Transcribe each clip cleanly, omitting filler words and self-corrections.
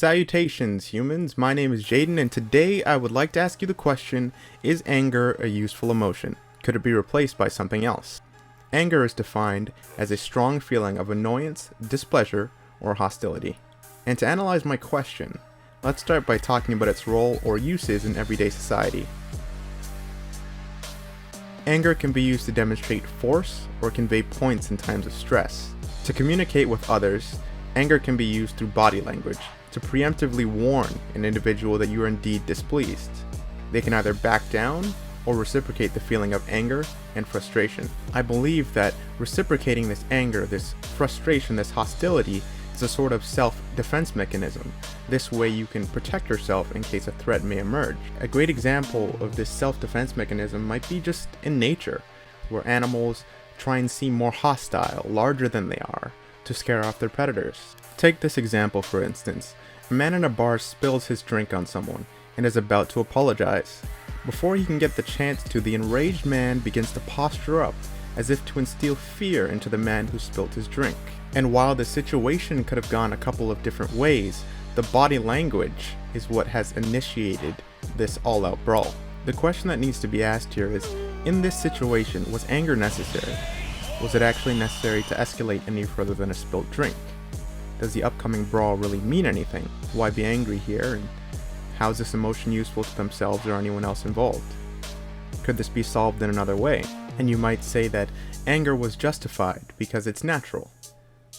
Salutations, humans. My name is Jaden, and today I would like to ask you the question, is anger a useful emotion? Could it be replaced by something else? Anger is defined as a strong feeling of annoyance, displeasure, or hostility. And to analyze my question, let's start by talking about its role or uses in everyday society. Anger can be used to demonstrate force or convey points in times of stress. To communicate with others, anger can be used through body language, to preemptively warn an individual that you are indeed displeased. They can either back down or reciprocate the feeling of anger and frustration. I believe that reciprocating this anger, this frustration, this hostility is a sort of self-defense mechanism. This way you can protect yourself in case a threat may emerge. A great example of this self-defense mechanism might be just in nature, where animals try and seem more hostile, larger than they are, to scare off their predators. Take this example for instance. A man in a bar spills his drink on someone and is about to apologize. Before he can get the chance to, the enraged man begins to posture up as if to instill fear into the man who spilt his drink. And while the situation could have gone a couple of different ways, the body language is what has initiated this all-out brawl. The question that needs to be asked here is, in this situation, was anger necessary? Was it actually necessary to escalate any further than a spilt drink? Does the upcoming brawl really mean anything? Why be angry here? And how is this emotion useful to themselves or anyone else involved? Could this be solved in another way? And you might say that anger was justified because it's natural,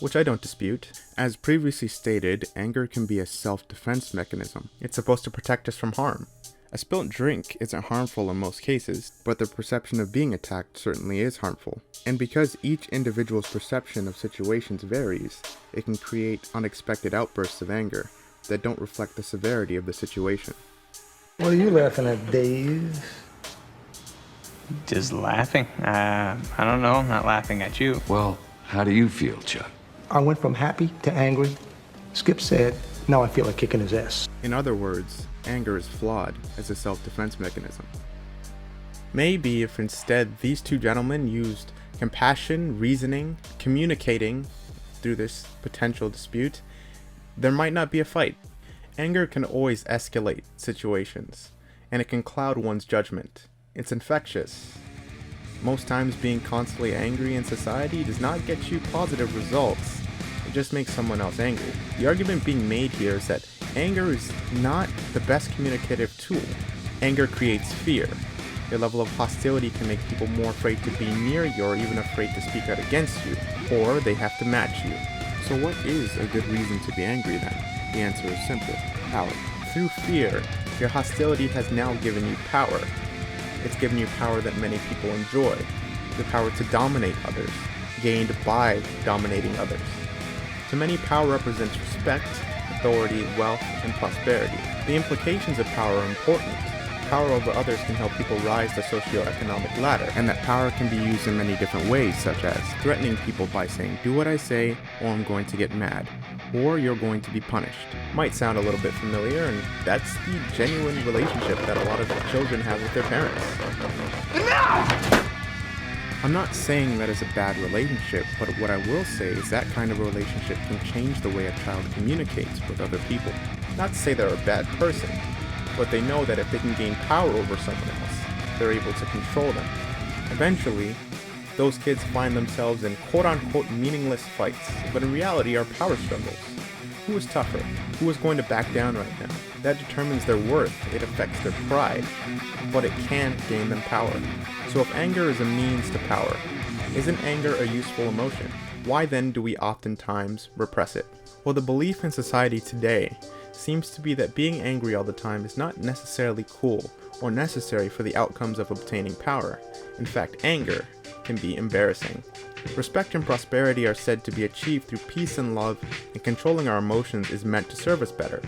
which I don't dispute. As previously stated, anger can be a self-defense mechanism. It's supposed to protect us from harm. A spilt drink isn't harmful in most cases, but the perception of being attacked certainly is harmful. And because each individual's perception of situations varies, it can create unexpected outbursts of anger that don't reflect the severity of the situation. What are you laughing at, Dave? Just laughing? I don't know, I'm not laughing at you. Well, how do you feel, Chuck? I went from happy to angry. Skip said, now I feel like kicking his ass. In other words, anger is flawed as a self-defense mechanism. Maybe if instead these two gentlemen used compassion, reasoning, communicating through this potential dispute, there might not be a fight. Anger can always escalate situations, and it can cloud one's judgment. It's infectious. Most times being constantly angry in society does not get you positive results. It just makes someone else angry. The argument being made here is that anger is not the best communicative tool. Anger creates fear. Your level of hostility can make people more afraid to be near you or even afraid to speak out against you, or they have to match you. So what is a good reason to be angry then? The answer is simple: power. Through fear, your hostility has now given you power. It's given you power that many people enjoy, the power to dominate others, gained by dominating others. To many, power represents respect, authority, wealth, and prosperity. The implications of power are important. Power over others can help people rise the socioeconomic ladder, and that power can be used in many different ways, such as threatening people by saying, do what I say, or I'm going to get mad, or you're going to be punished. Might sound a little bit familiar, and that's the genuine relationship that a lot of children have with their parents. I'm not saying that is a bad relationship, but what I will say is that kind of a relationship can change the way a child communicates with other people. Not to say they're a bad person, but they know that if they can gain power over someone else, they're able to control them. Eventually, those kids find themselves in quote-unquote meaningless fights, but in reality are power struggles. Who is tougher? Who is going to back down right now? That determines their worth, it affects their pride, but it can gain them power. So if anger is a means to power, isn't anger a useful emotion? Why then do we oftentimes repress it? Well, the belief in society today seems to be that being angry all the time is not necessarily cool or necessary for the outcomes of obtaining power. In fact, anger can be embarrassing. Respect and prosperity are said to be achieved through peace and love, and controlling our emotions is meant to serve us better.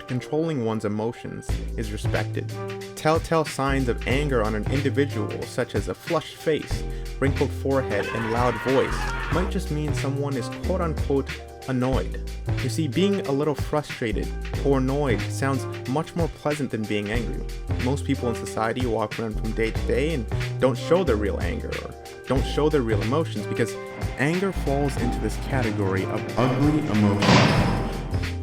Controlling one's emotions is respected. Telltale signs of anger on an individual, such as a flushed face, wrinkled forehead, and loud voice, might just mean someone is quote-unquote annoyed. You see, being a little frustrated or annoyed sounds much more pleasant than being angry. Most people in society walk around from day to day and don't show their real anger or don't show their real emotions because anger falls into this category of ugly emotions.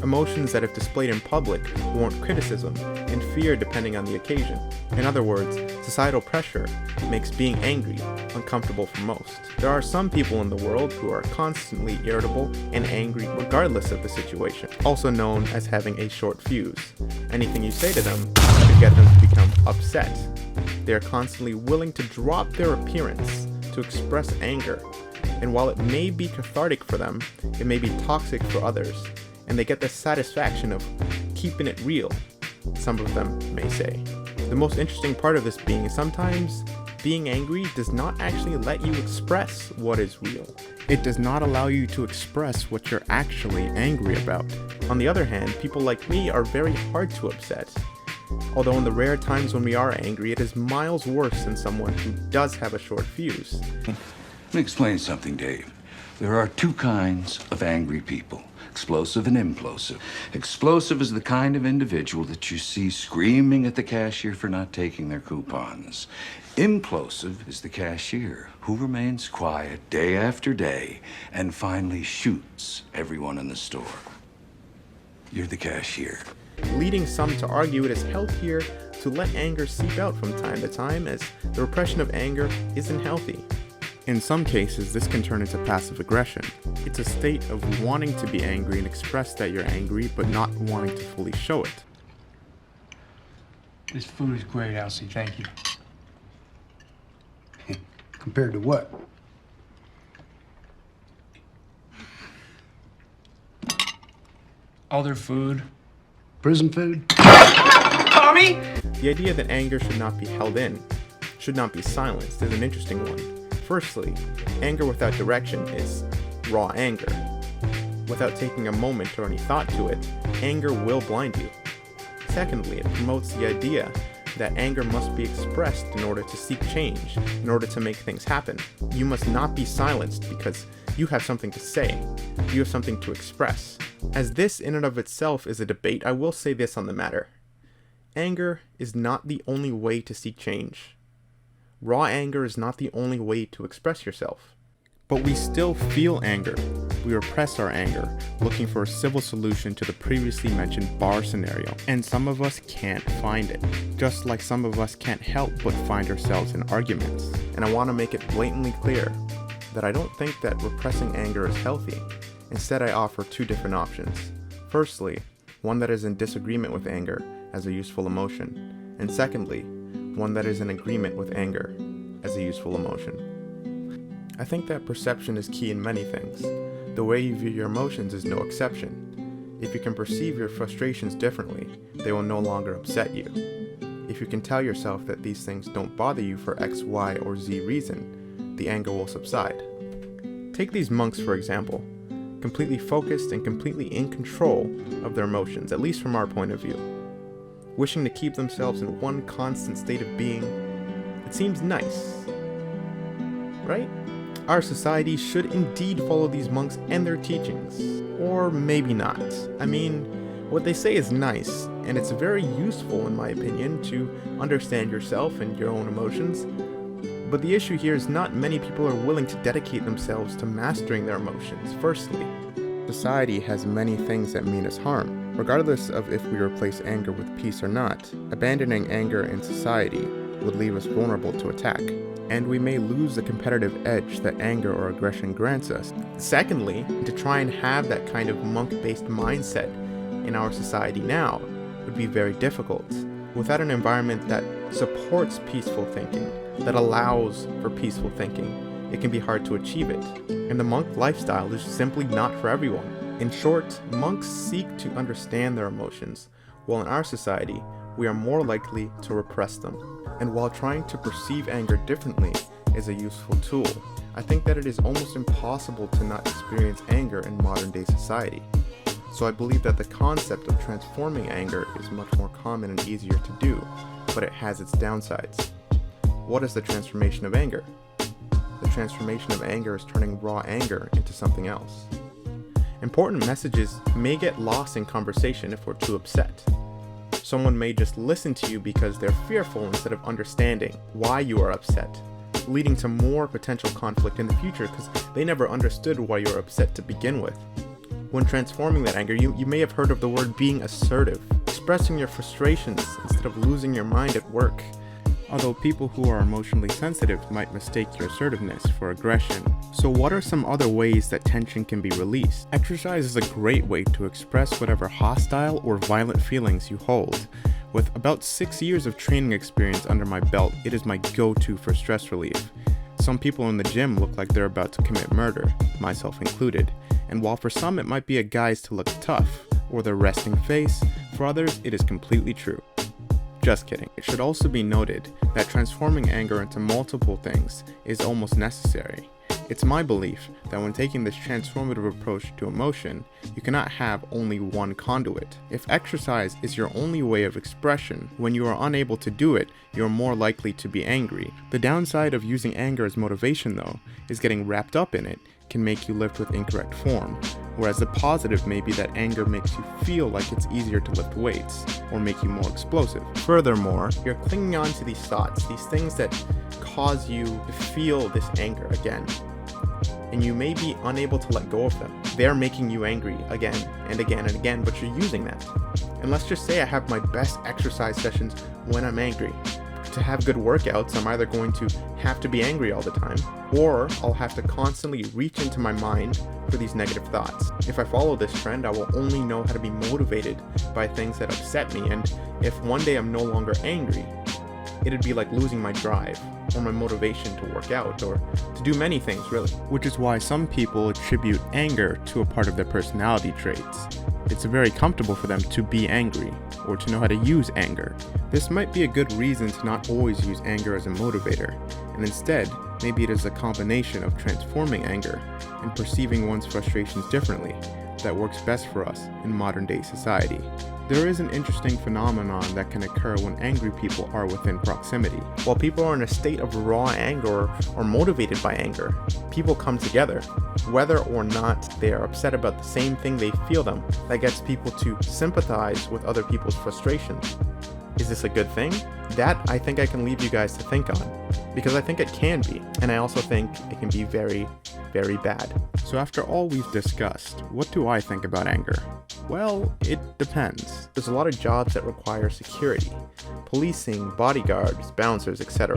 Emotions that, if displayed in public, warrant criticism and fear depending on the occasion. In other words, societal pressure makes being angry uncomfortable for most. There are some people in the world who are constantly irritable and angry regardless of the situation, also known as having a short fuse. Anything you say to them could get them to become upset. They are constantly willing to drop their appearance to express anger, and while it may be cathartic for them, it may be toxic for others, and they get the satisfaction of keeping it real, some of them may say. The most interesting part of this being is sometimes being angry does not actually let you express what is real. It does not allow you to express what you're actually angry about. On the other hand, people like me are very hard to upset. Although in the rare times when we are angry, it is miles worse than someone who does have a short fuse. Let me explain something, Dave. There are two kinds of angry people. Explosive and implosive. Explosive is the kind of individual that you see screaming at the cashier for not taking their coupons. Implosive is the cashier who remains quiet day after day and finally shoots everyone in the store. You're the cashier. Leading some to argue it is healthier to let anger seep out from time to time, as the repression of anger isn't healthy. In some cases, this can turn into passive aggression. It's a state of wanting to be angry and express that you're angry, but not wanting to fully show it. This food is great, Elsie. Thank you. Compared to what? Other food. Prison food? Tommy! The idea that anger should not be held in, should not be silenced, is an interesting one. Firstly, anger without direction is raw anger. Without taking a moment or any thought to it, anger will blind you. Secondly, it promotes the idea that anger must be expressed in order to seek change, in order to make things happen. You must not be silenced because you have something to say, you have something to express. As this in and of itself is a debate, I will say this on the matter. Anger is not the only way to seek change. Raw anger is not the only way to express yourself. But we still feel anger. We repress our anger, looking for a civil solution to the previously mentioned bar scenario. And some of us can't find it. Just like some of us can't help but find ourselves in arguments. And I want to make it blatantly clear that I don't think that repressing anger is healthy. Instead, I offer two different options. Firstly, one that is in disagreement with anger as a useful emotion. And secondly, one that is in agreement with anger as a useful emotion. I think that perception is key in many things. The way you view your emotions is no exception. If you can perceive your frustrations differently, they will no longer upset you. If you can tell yourself that these things don't bother you for X, Y, or Z reason, the anger will subside. Take these monks for example, completely focused and completely in control of their emotions, at least from our point of view. Wishing to keep themselves in one constant state of being, it seems nice, right? Our society should indeed follow these monks and their teachings, or maybe not. I mean, what they say is nice, and it's very useful in my opinion to understand yourself and your own emotions, but the issue here is not many people are willing to dedicate themselves to mastering their emotions. Firstly, society has many things that mean us harm. Regardless of if we replace anger with peace or not, abandoning anger in society would leave us vulnerable to attack, and we may lose the competitive edge that anger or aggression grants us. Secondly, to try and have that kind of monk-based mindset in our society now would be very difficult. Without an environment that supports peaceful thinking, that allows for peaceful thinking, it can be hard to achieve it. And the monk lifestyle is simply not for everyone. In short, monks seek to understand their emotions, while in our society, we are more likely to repress them. And while trying to perceive anger differently is a useful tool, I think that it is almost impossible to not experience anger in modern day society. So I believe that the concept of transforming anger is much more common and easier to do, but it has its downsides. What is the transformation of anger? The transformation of anger is turning raw anger into something else. Important messages may get lost in conversation if we're too upset. Someone may just listen to you because they're fearful instead of understanding why you are upset, leading to more potential conflict in the future because they never understood why you were upset to begin with. When transforming that anger, you may have heard of the word being assertive, expressing your frustrations instead of losing your mind at work. Although people who are emotionally sensitive might mistake your assertiveness for aggression. So what are some other ways that tension can be released? Exercise is a great way to express whatever hostile or violent feelings you hold. With about 6 years of training experience under my belt, it is my go-to for stress relief. Some people in the gym look like they're about to commit murder, myself included. And while for some it might be a guise to look tough, or their resting face, for others it is completely true. Just kidding. It should also be noted that transforming anger into multiple things is almost necessary. It's my belief that when taking this transformative approach to emotion, you cannot have only one conduit. If exercise is your only way of expression, when you are unable to do it, you're more likely to be angry. The downside of using anger as motivation, though, is getting wrapped up in it can make you lift with incorrect form, whereas the positive may be that anger makes you feel like it's easier to lift weights, or make you more explosive. Furthermore, you're clinging on to these thoughts, these things that cause you to feel this anger again, and you may be unable to let go of them. They're making you angry again and again and again, but you're using that. And let's just say I have my best exercise sessions when I'm angry. To have good workouts, I'm either going to have to be angry all the time, or I'll have to constantly reach into my mind for these negative thoughts. If I follow this trend, I will only know how to be motivated by things that upset me, and if one day I'm no longer angry, it'd be like losing my drive, or my motivation to work out, or to do many things really. Which is why some people attribute anger to a part of their personality traits. It's very comfortable for them to be angry, or to know how to use anger. This might be a good reason to not always use anger as a motivator, and instead, maybe it is a combination of transforming anger and perceiving one's frustrations differently that works best for us in modern day society. There is an interesting phenomenon that can occur when angry people are within proximity. While people are in a state of raw anger or motivated by anger, people come together. Whether or not they are upset about the same thing they feel them, that gets people to sympathize with other people's frustrations. Is this a good thing? That I think I can leave you guys to think on, because I think it can be, and I also think it can be very, very bad. So after all we've discussed, what do I think about anger? Well, it depends. There's a lot of jobs that require security, policing, bodyguards, bouncers, etc.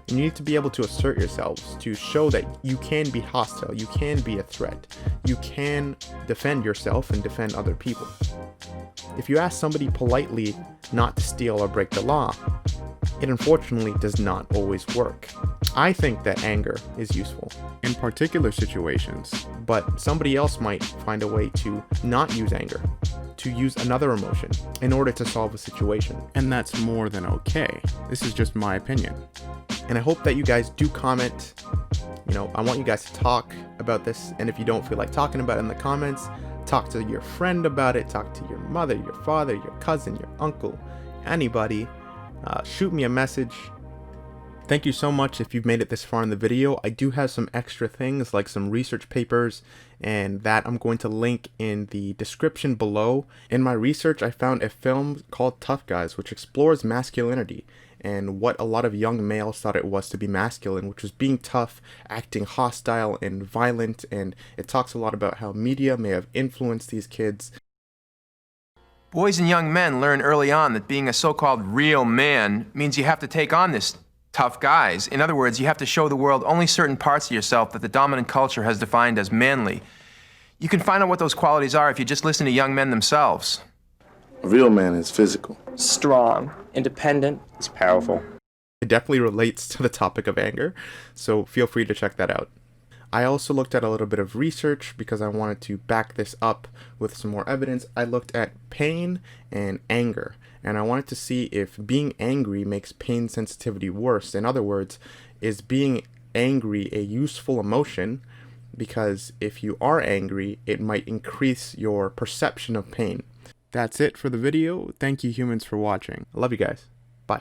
You need to be able to assert yourselves, to show that you can be hostile, you can be a threat, you can defend yourself and defend other people. If you ask somebody politely not to steal or break the law, it unfortunately does not always work. I think that anger is useful in particular situations, but somebody else might find a way to not use anger, to use another emotion in order to solve a situation. And that's more than okay. This is just my opinion. And I hope that you guys do comment. I want you guys to talk about this, and if you don't feel like talking about it in the comments, talk to your friend about it, talk to your mother, your father, your cousin, your uncle, anybody. Shoot me a message. Thank you so much if you've made it this far in the video. I do have some extra things like some research papers, and that I'm going to link in the description below. In my research, I found a film called Tough Guys, which explores masculinity and what a lot of young males thought it was to be masculine, which was being tough, acting hostile and violent, and it talks a lot about how media may have influenced these kids. Boys and young men learn early on that being a so-called real man means you have to take on this tough guys. In other words, you have to show the world only certain parts of yourself that the dominant culture has defined as manly. You can find out what those qualities are if you just listen to young men themselves. A real man is physical. Strong, independent, he's powerful. It definitely relates to the topic of anger, so feel free to check that out. I also looked at a little bit of research because I wanted to back this up with some more evidence. I looked at pain and anger, and I wanted to see if being angry makes pain sensitivity worse. In other words, is being angry a useful emotion? Because if you are angry, it might increase your perception of pain. That's it for the video. Thank you humans for watching. I love you guys. Bye.